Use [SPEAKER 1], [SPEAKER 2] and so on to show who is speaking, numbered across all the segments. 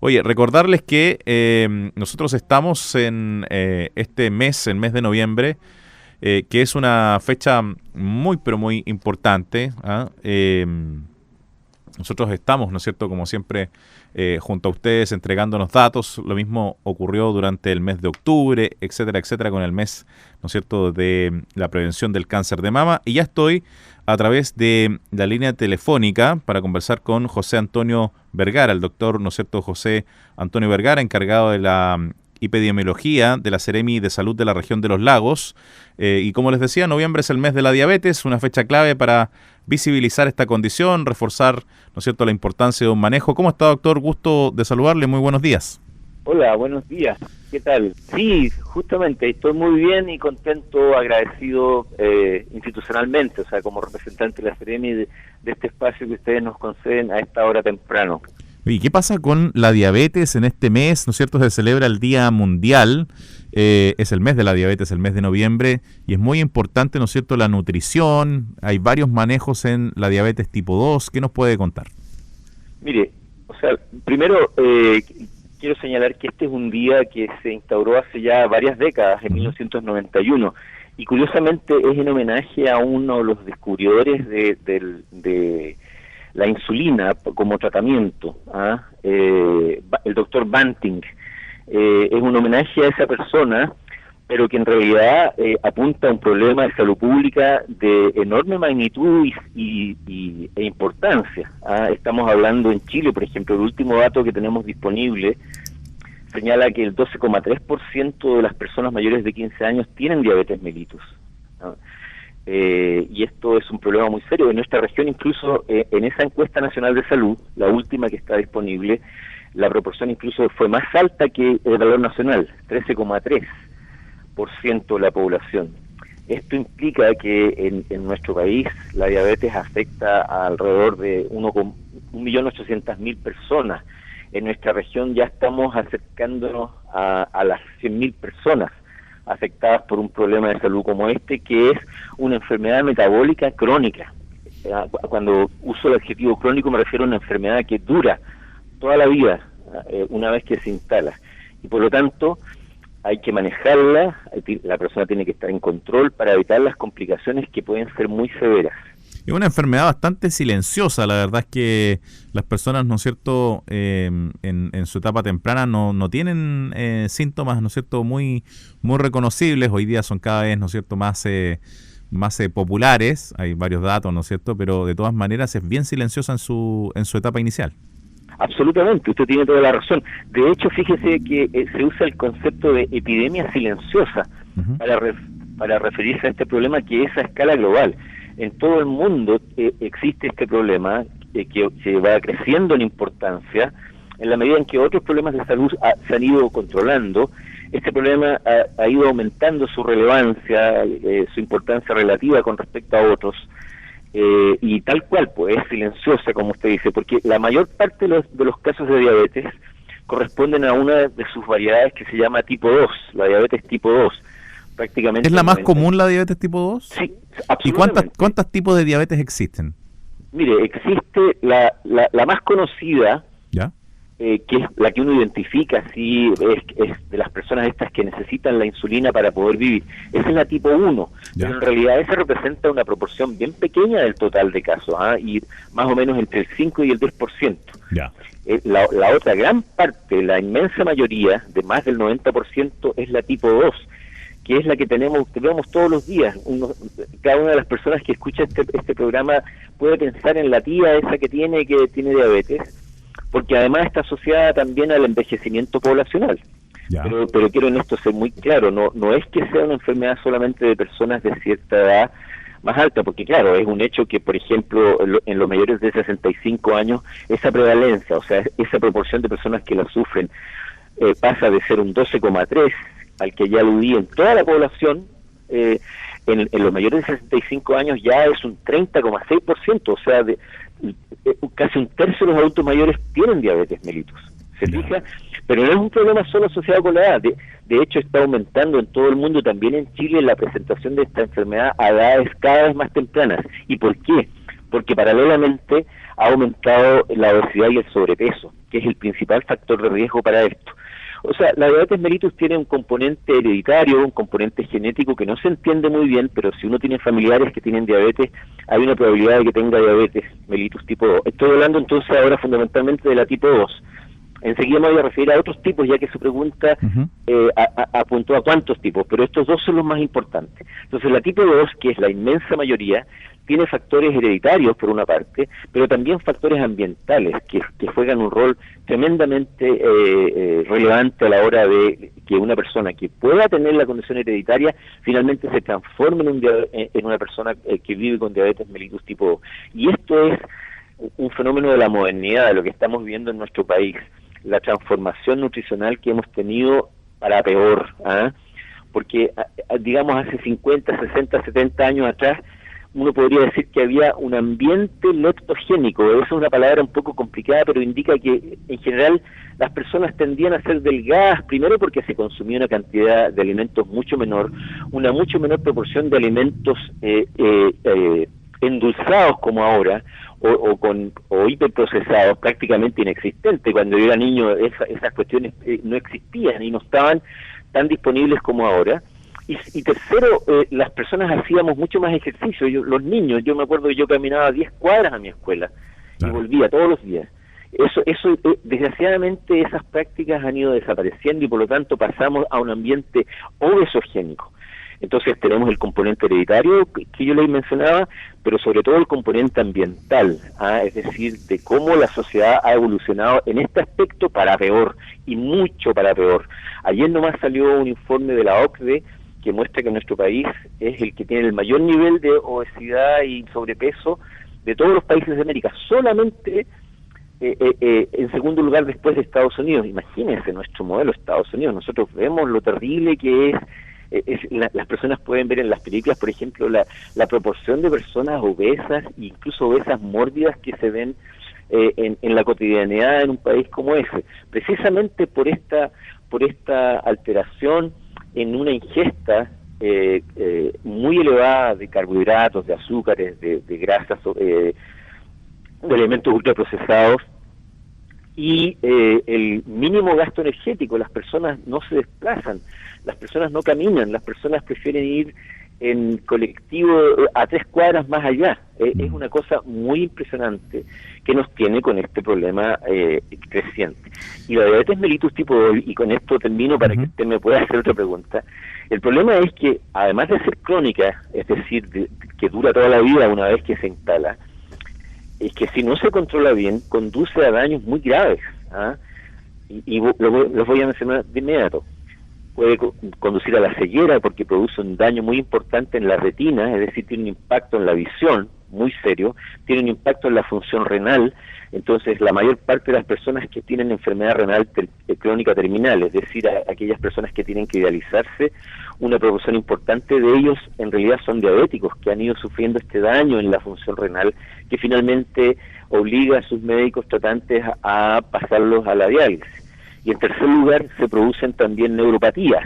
[SPEAKER 1] Oye, recordarles que nosotros estamos en este mes, el mes de noviembre, que es una fecha muy, pero muy importante. ¿Ah? Nosotros estamos, ¿no es cierto?, como siempre, junto a ustedes entregándonos datos. Lo mismo ocurrió durante el mes de octubre, etcétera, etcétera, con el mes, ¿no es cierto?, de la prevención del cáncer de mama. Y ya estoy a través de la línea telefónica para conversar con José Antonio Vergara, el doctor, ¿no es cierto?, José Antonio Vergara, encargado de la epidemiología de la Seremi de Salud de la región de los Lagos. Y como les decía, noviembre es el mes de la diabetes, una fecha clave para visibilizar esta condición, reforzar, ¿no es cierto?, la importancia de un manejo. ¿Cómo está, doctor? Gusto de saludarle, muy buenos días.
[SPEAKER 2] Hola, buenos días. ¿Qué tal? Sí, justamente, estoy muy bien y contento, agradecido institucionalmente, o sea, como representante de la Seremi de este espacio que ustedes nos conceden a esta hora temprano.
[SPEAKER 1] ¿Y qué pasa con la diabetes en este mes? ¿No es cierto? Se celebra el Día Mundial, es el mes de la diabetes, el mes de noviembre, y es muy importante, ¿no es cierto?, la nutrición. Hay varios manejos en la diabetes tipo 2. ¿Qué nos puede contar?
[SPEAKER 2] Mire, o sea, primero quiero señalar que este es un día que se instauró hace ya varias décadas, en 1991, y curiosamente es en homenaje a uno de los descubridores de la insulina como tratamiento, el doctor Banting. Es un homenaje a esa persona, pero que en realidad apunta a un problema de salud pública de enorme magnitud e importancia. Estamos hablando en Chile, por ejemplo, el último dato que tenemos disponible señala que el 12,3% de las personas mayores de 15 años tienen diabetes mellitus. Y esto es un problema muy serio. En nuestra región, incluso en esa encuesta nacional de salud, la última que está disponible, la proporción incluso fue más alta que el valor nacional, 13,3% de la población. Esto implica que en nuestro país la diabetes afecta a alrededor de 1.800.000 personas. En nuestra región ya estamos acercándonos a las 100.000 personas afectadas por un problema de salud como este, que es una enfermedad metabólica crónica. Cuando uso el adjetivo crónico me refiero a una enfermedad que dura toda la vida una vez que se instala, y por lo tanto hay que manejarla. La persona tiene que estar en control para evitar las complicaciones que pueden ser muy severas.
[SPEAKER 1] Es una enfermedad bastante silenciosa, la verdad es que las personas, ¿no es cierto?, en su etapa temprana no tienen síntomas, ¿no es cierto?, muy reconocibles. Hoy día son cada vez, ¿no es cierto?, más populares. Hay varios datos, ¿no es cierto?, pero de todas maneras es bien silenciosa en su etapa inicial.
[SPEAKER 2] Absolutamente, usted tiene toda la razón. De hecho, fíjese que se usa el concepto de epidemia silenciosa para referirse a este problema que es a escala global. En todo el mundo existe este problema que se va creciendo en importancia en la medida en que otros problemas de salud se han ido controlando. Este problema ha ido aumentando su relevancia, su importancia relativa con respecto a otros, y tal cual, pues es silenciosa, como usted dice, porque la mayor parte de los casos de diabetes corresponden a una de sus variedades que se llama tipo 2, la diabetes tipo 2. Prácticamente
[SPEAKER 1] ¿Es la más común la diabetes tipo 2?
[SPEAKER 2] Sí,
[SPEAKER 1] ¿Y
[SPEAKER 2] absolutamente.
[SPEAKER 1] cuántos tipos de diabetes existen?
[SPEAKER 2] Mire, existe la más conocida,
[SPEAKER 1] ¿Ya?
[SPEAKER 2] Que es la que uno identifica, si es de las personas estas que necesitan la insulina para poder vivir. Esa es la tipo 1,
[SPEAKER 1] ¿Ya?
[SPEAKER 2] pero en realidad esa representa una proporción bien pequeña del total de casos, y más o menos entre el 5 y el 10%.
[SPEAKER 1] Ya.
[SPEAKER 2] La otra gran parte, la inmensa mayoría, de más del 90%, es la tipo 2, que es la que vemos todos los días. Cada una de las personas que escucha este programa puede pensar en la tía esa que tiene diabetes, porque además está asociada también al envejecimiento poblacional. Pero quiero en esto ser muy claro, no es que sea una enfermedad solamente de personas de cierta edad más alta, porque claro, es un hecho que, por ejemplo, en los mayores de 65 años, esa prevalencia, o sea, esa proporción de personas que la sufren, pasa de ser un 12,3 al que ya aludí en toda la población. En los mayores de 65 años ya es un 30,6%, o sea, casi un tercio de los adultos mayores tienen diabetes mellitus. ¿Se fija? Pero no es un problema solo asociado con la edad. De hecho, está aumentando en todo el mundo, también en Chile, la presentación de esta enfermedad a edades cada vez más tempranas. ¿Y por qué? Porque paralelamente ha aumentado la obesidad y el sobrepeso, que es el principal factor de riesgo para esto. O sea, la diabetes mellitus tiene un componente hereditario, un componente genético que no se entiende muy bien, pero si uno tiene familiares que tienen diabetes, hay una probabilidad de que tenga diabetes mellitus tipo 2. Estoy hablando entonces ahora fundamentalmente de la tipo 2. Enseguida me voy a referir a otros tipos, ya que su pregunta apuntó a cuántos tipos, pero estos dos son los más importantes. Entonces, la tipo 2, que es la inmensa mayoría, tiene factores hereditarios, por una parte, pero también factores ambientales, que juegan un rol tremendamente relevante a la hora de que una persona que pueda tener la condición hereditaria finalmente se transforme en una persona que vive con diabetes mellitus tipo 2. Y esto es un fenómeno de la modernidad, de lo que estamos viendo en nuestro país. La transformación nutricional que hemos tenido para peor, porque digamos hace 50, 60, 70 años atrás uno podría decir que había un ambiente leptogénico. Eso es una palabra un poco complicada, pero indica que en general las personas tendían a ser delgadas, primero porque se consumía una cantidad de alimentos mucho menor, una mucho menor proporción de alimentos endulzados como ahora, o hiperprocesados, prácticamente inexistentes. Cuando yo era niño esas cuestiones no existían y no estaban tan disponibles como ahora. Y tercero, las personas hacíamos mucho más ejercicio. Los niños, yo me acuerdo que yo caminaba 10 cuadras a mi escuela y volvía todos los días. Eso desgraciadamente esas prácticas han ido desapareciendo y por lo tanto pasamos a un ambiente obesogénico. Entonces tenemos el componente hereditario que yo les mencionaba, pero sobre todo el componente ambiental, es decir, de cómo la sociedad ha evolucionado en este aspecto para peor, y mucho para peor. Ayer nomás salió un informe de la OCDE que muestra que nuestro país es el que tiene el mayor nivel de obesidad y sobrepeso de todos los países de América, solamente en segundo lugar después de Estados Unidos. Imagínense nuestro modelo de Estados Unidos. Nosotros vemos lo terrible que es. Las personas pueden ver en las películas, por ejemplo, la proporción de personas obesas, incluso obesas mórbidas que se ven en la cotidianidad en un país como ese, precisamente por esta alteración en una ingesta muy elevada de carbohidratos, de azúcares, de grasas, de elementos ultraprocesados, y el mínimo gasto energético. Las personas no se desplazan, las personas no caminan, las personas prefieren ir en colectivo a 3 cuadras más allá. Es una cosa muy impresionante que nos tiene con este problema creciente. Y la diabetes mellitus tipo 2, y con esto termino para que usted me pueda hacer otra pregunta, el problema es que además de ser crónica, es decir, que dura toda la vida una vez que se instala, es que si no se controla bien, conduce a daños muy graves. Y los voy a mencionar de inmediato. Puede conducir a la ceguera porque produce un daño muy importante en la retina, es decir, tiene un impacto en la visión muy serio, tiene un impacto en la función renal. Entonces la mayor parte de las personas que tienen enfermedad renal crónica terminal, es decir, aquellas personas que tienen que dializarse, una proporción importante de ellos en realidad son diabéticos que han ido sufriendo este daño en la función renal que finalmente obliga a sus médicos tratantes a pasarlos a la diálisis. Y en tercer lugar se producen también neuropatías,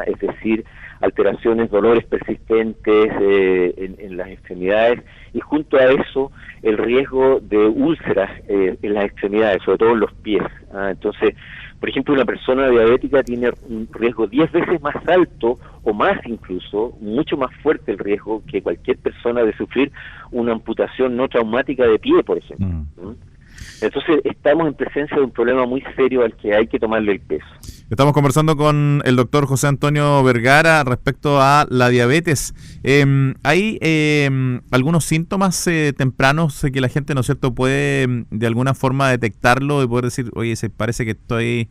[SPEAKER 2] es decir, alteraciones, dolores persistentes en las extremidades, y junto a eso el riesgo de úlceras en las extremidades, sobre todo en los pies. Entonces, por ejemplo, una persona diabética tiene un riesgo 10 veces más alto, o más incluso, mucho más fuerte el riesgo que cualquier persona de sufrir una amputación no traumática de pie, por ejemplo. Entonces estamos en presencia de un problema muy serio al que hay que tomarle el peso.
[SPEAKER 1] Estamos conversando con el doctor José Antonio Vergara respecto a la diabetes. ¿Hay algunos síntomas tempranos que la gente, ¿no es cierto?, puede de alguna forma detectarlo y poder decir, oye, se parece que estoy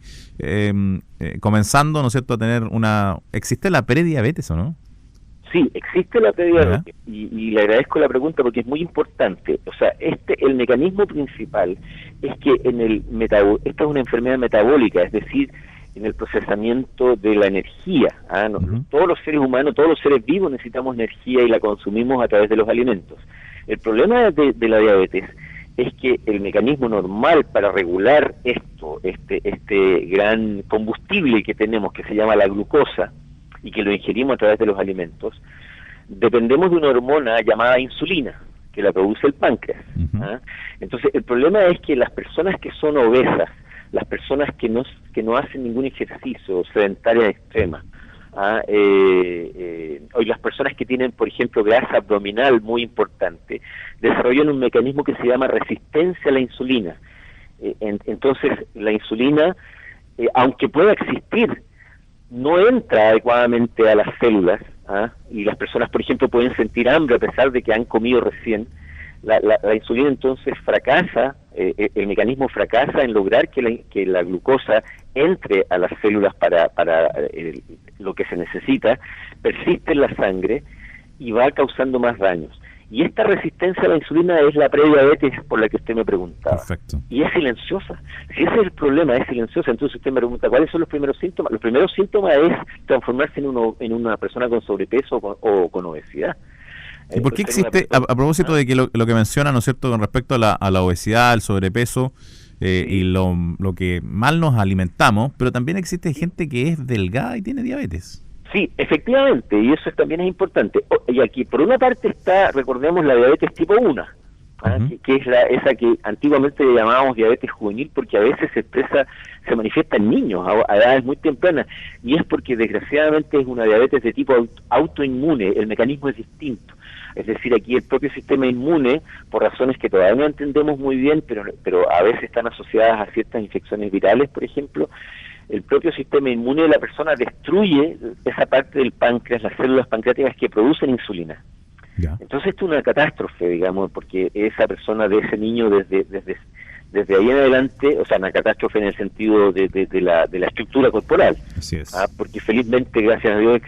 [SPEAKER 1] comenzando, ¿no es cierto?, a tener ¿existe la prediabetes o no?
[SPEAKER 2] Sí, existe la prediabetes y le agradezco la pregunta porque es muy importante. O sea, el mecanismo principal es que esta es una enfermedad metabólica, es decir, en el procesamiento de la energía. Todos los seres humanos, todos los seres vivos necesitamos energía y la consumimos a través de los alimentos. El problema de la diabetes es que el mecanismo normal para regular este gran combustible que tenemos, que se llama la glucosa, y que lo ingerimos a través de los alimentos, dependemos de una hormona llamada insulina, que la produce el páncreas. Entonces, el problema es que las personas que son obesas, las personas que no hacen ningún ejercicio, sedentarias extremas, o las personas que tienen, por ejemplo, grasa abdominal muy importante, desarrollan un mecanismo que se llama resistencia a la insulina. Entonces, la insulina, aunque pueda existir, no entra adecuadamente a las células, y las personas, por ejemplo, pueden sentir hambre a pesar de que han comido recién. La insulina entonces fracasa, el mecanismo fracasa en lograr que la glucosa entre a las células para lo que se necesita, persiste en la sangre y va causando más daños. Y esta resistencia a la insulina es la prediabetes por la que usted me preguntaba.
[SPEAKER 1] Perfecto.
[SPEAKER 2] Y es silenciosa. Si ese es el problema, es silenciosa. Entonces usted me pregunta, ¿cuáles son los primeros síntomas? Los primeros síntomas es transformarse en una persona con sobrepeso o con obesidad.
[SPEAKER 1] ¿Y por qué existe, a propósito de que lo que menciona, ¿no es cierto?, con respecto a la obesidad, al sobrepeso, y lo que mal nos alimentamos, pero también existe gente que es delgada y tiene diabetes?
[SPEAKER 2] Sí, efectivamente, y eso también es importante. Y aquí, por una parte está, recordemos, la diabetes tipo 1, que es esa que antiguamente llamábamos diabetes juvenil, porque a veces se manifiesta en niños a edades muy tempranas, y es porque desgraciadamente es una diabetes de tipo autoinmune, el mecanismo es distinto. Es decir, aquí el propio sistema inmune, por razones que todavía no entendemos muy bien, pero a veces están asociadas a ciertas infecciones virales, por ejemplo, el propio sistema inmune de la persona destruye esa parte del páncreas, las células pancreáticas que producen insulina.
[SPEAKER 1] Ya.
[SPEAKER 2] Entonces esto es una catástrofe, digamos, porque esa persona, de ese niño, desde ahí en adelante, o sea, una catástrofe en el sentido de la estructura corporal.
[SPEAKER 1] Así es.
[SPEAKER 2] Porque felizmente, gracias a Dios,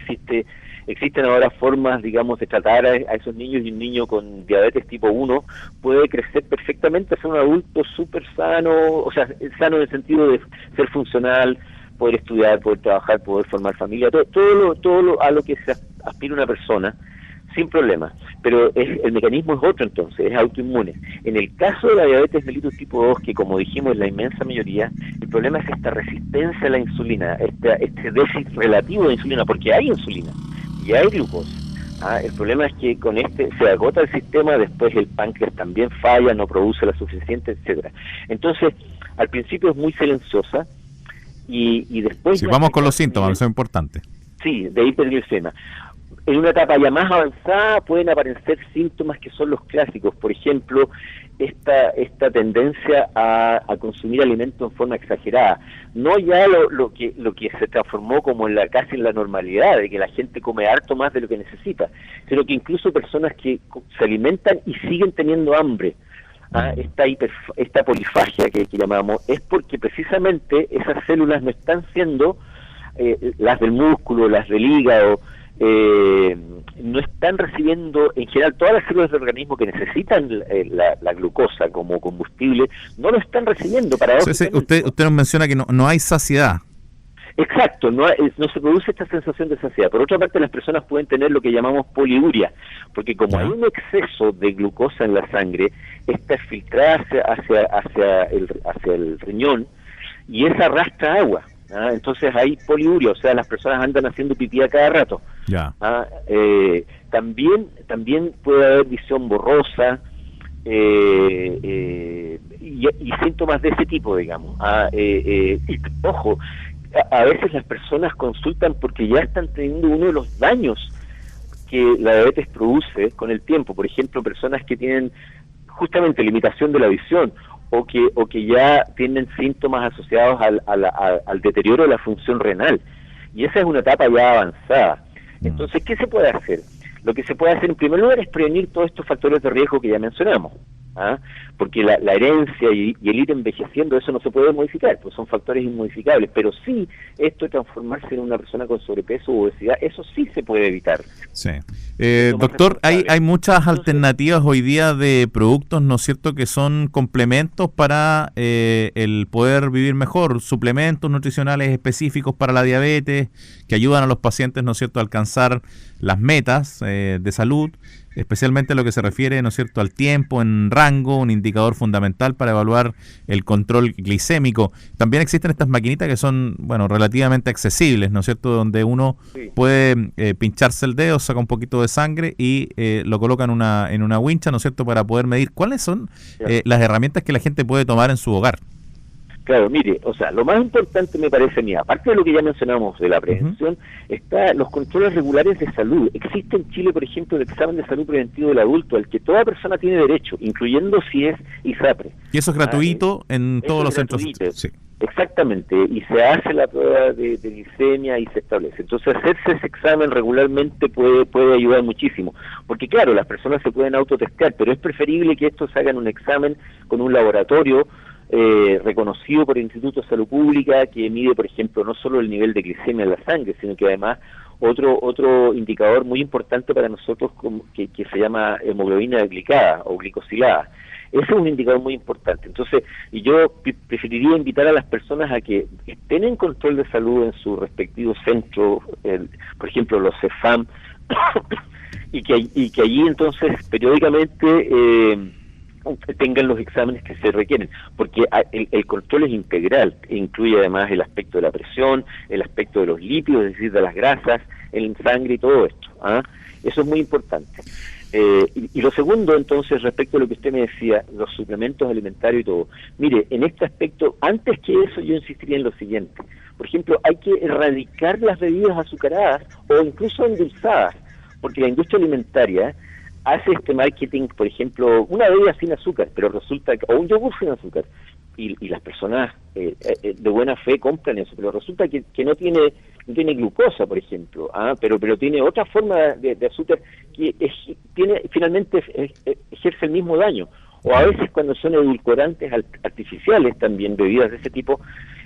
[SPEAKER 2] existen ahora formas, digamos, de tratar a esos niños, y un niño con diabetes tipo 1 puede crecer perfectamente, ser un adulto súper sano, o sea, sano en el sentido de ser funcional, poder estudiar, poder trabajar, poder formar familia, todo a lo que se aspira una persona, sin problema. Pero el mecanismo es otro entonces, es autoinmune. En el caso de la diabetes mellitus tipo 2, que como dijimos es la inmensa mayoría, el problema es esta resistencia a la insulina, este déficit relativo de insulina, porque hay insulina y hay glucosa. El problema es que con se agota el sistema, después el páncreas también falla, no produce la suficiente, etcétera. Entonces, al principio es muy silenciosa, y después...
[SPEAKER 1] Sí, vamos con los síntomas, eso es importante.
[SPEAKER 2] Sí, de hiperglicemia. En una etapa ya más avanzada pueden aparecer síntomas que son los clásicos, por ejemplo, esta tendencia a consumir alimentos en forma exagerada, no ya lo que se transformó como casi en la normalidad, de que la gente come harto más de lo que necesita, sino que incluso personas que se alimentan y siguen teniendo hambre. Esta polifagia que llamamos, es porque precisamente esas células no están siendo, las del músculo, las del hígado, no están recibiendo, en general, todas las células del organismo que necesitan la glucosa como combustible, no lo están recibiendo.
[SPEAKER 1] Usted nos menciona que no hay saciedad.
[SPEAKER 2] Exacto, no se produce esta sensación de saciedad. Por otra parte, las personas pueden tener lo que llamamos poliuria, porque como hay un exceso de glucosa en la sangre, esta es filtrada hacia el riñón, y esa arrastra agua. Entonces hay poliuria, o sea, las personas andan haciendo pipí a cada rato.
[SPEAKER 1] Ya.
[SPEAKER 2] También puede haber visión borrosa, y síntomas de ese tipo, digamos. Y, ojo, a veces las personas consultan porque ya están teniendo uno de los daños que la diabetes produce con el tiempo. Por ejemplo, personas que tienen justamente limitación de la visión, o que ya tienen síntomas asociados al deterioro de la función renal. Y esa es una etapa ya avanzada. Entonces, ¿qué se puede hacer? Lo que se puede hacer en primer lugar es prevenir todos estos factores de riesgo que ya mencionamos. Porque la herencia y el ir envejeciendo, eso no se puede modificar, pues son factores inmodificables, pero sí, esto de transformarse en una persona con sobrepeso u obesidad, eso sí se puede evitar.
[SPEAKER 1] Sí. Doctor, hay muchas alternativas hoy día de productos, ¿no es cierto?, que son complementos para el poder vivir mejor, suplementos nutricionales específicos para la diabetes, que ayudan a los pacientes, ¿no es cierto?, a alcanzar las metas de salud, especialmente lo que se refiere, ¿no es cierto?, al tiempo en rango, un indicador fundamental para evaluar el control glicémico. También existen estas maquinitas que son, bueno, relativamente accesibles, ¿no es cierto?, donde uno puede pincharse el dedo, saca un poquito de sangre y lo coloca en una wincha, ¿no es cierto?, para poder medir cuáles son las herramientas que la gente puede tomar en su hogar.
[SPEAKER 2] Claro, mire, o sea, lo más importante me parece a mí, aparte de lo que ya mencionamos de la prevención, está los controles regulares de salud. Existe en Chile, por ejemplo, el examen de salud preventivo del adulto, al que toda persona tiene derecho, incluyendo si es ISAPRE.
[SPEAKER 1] Y eso es gratuito en todos los centros.
[SPEAKER 2] Sí. Exactamente, y se hace la prueba de glicemia y se establece. Entonces, hacerse ese examen regularmente puede ayudar muchísimo, porque claro, las personas se pueden autotestear, pero es preferible que estos hagan un examen con un laboratorio reconocido por el Instituto de Salud Pública, que mide, por ejemplo, no solo el nivel de glicemia en la sangre, sino que además otro indicador muy importante para nosotros que se llama hemoglobina glicada o glicosilada. Ese es un indicador muy importante. Entonces, y yo preferiría invitar a las personas a que estén en control de salud en su respectivo centro, por ejemplo, los CEFAM, y que allí entonces periódicamente tengan los exámenes que se requieren, porque el control es integral, incluye además el aspecto de la presión, el aspecto de los lípidos, es decir, de las grasas, en sangre y todo esto. Eso es muy importante. Y lo segundo, entonces, respecto a lo que usted me decía, los suplementos alimentarios y todo. Mire, en este aspecto, antes que eso, yo insistiría en lo siguiente. Por ejemplo, hay que erradicar las bebidas azucaradas o incluso endulzadas, porque la industria alimentaria hace este marketing, por ejemplo, una bebida sin azúcar, pero resulta que, o un yogur sin azúcar, y las personas de buena fe compran eso, pero resulta que no tiene glucosa, por ejemplo, pero tiene otra forma de azúcar que finalmente ejerce el mismo daño. O a veces cuando son edulcorantes artificiales también, bebidas de ese tipo,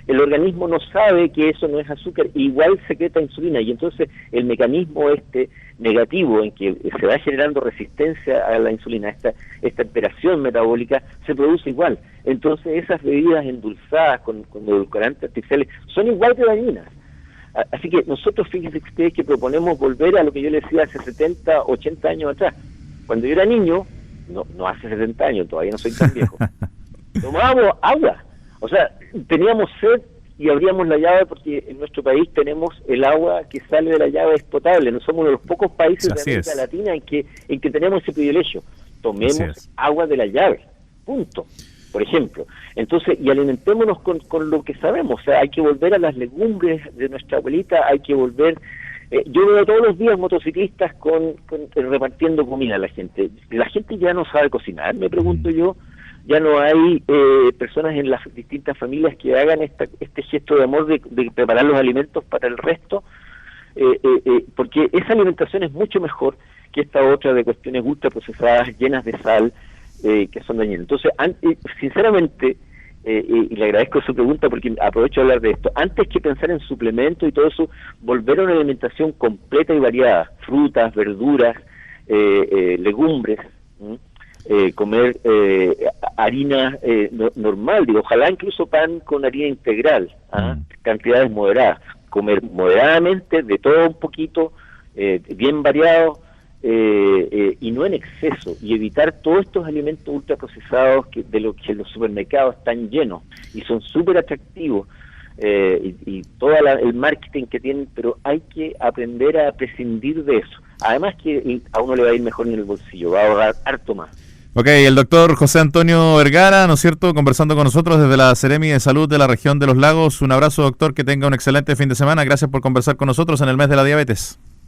[SPEAKER 2] el organismo no sabe que eso no es azúcar, igual secreta insulina, y entonces el mecanismo negativo en que se va generando resistencia a la insulina, esta alteración metabólica, se produce igual. Entonces esas bebidas endulzadas con edulcorantes artificiales son igual de dañinas. Así que nosotros, fíjense ustedes que proponemos volver a lo que yo les decía hace 70, 80 años atrás. Cuando yo era niño, no hace 70 años, todavía no soy tan viejo, tomábamos agua. O sea, teníamos sed y abríamos la llave, porque en nuestro país tenemos el agua que sale de la llave es potable. No somos uno de los pocos países de América Latina en que tenemos ese privilegio. Tomemos agua de la llave, punto, por ejemplo. Entonces, y alimentémonos con lo que sabemos. O sea, hay que volver a las legumbres de nuestra abuelita, hay que volver... yo veo todos los días motociclistas repartiendo comida a la gente. La gente ya no sabe cocinar, me pregunto yo. Ya no hay personas en las distintas familias que hagan este gesto de amor de preparar los alimentos para el resto, porque esa alimentación es mucho mejor que esta otra de cuestiones ultraprocesadas, llenas de sal, que son dañinas. Entonces, sinceramente, y le agradezco su pregunta porque aprovecho de hablar de esto, antes que pensar en suplementos y todo eso, volver a una alimentación completa y variada, frutas, verduras, legumbres, comer harina normal, ojalá incluso pan con harina integral, cantidades moderadas, comer moderadamente, de todo un poquito, bien variado, y no en exceso, y evitar todos estos alimentos ultraprocesados de los que los supermercados están llenos y son súper atractivos, y todo el marketing que tienen, pero hay que aprender a prescindir de eso. Además que a uno le va a ir mejor en el bolsillo, va a ahorrar harto más.
[SPEAKER 1] Ok, el doctor José Antonio Vergara, ¿no es cierto?, conversando con nosotros desde la Seremi de Salud de la región de Los Lagos. Un abrazo, doctor, que tenga un excelente fin de semana. Gracias por conversar con nosotros en el mes de la diabetes.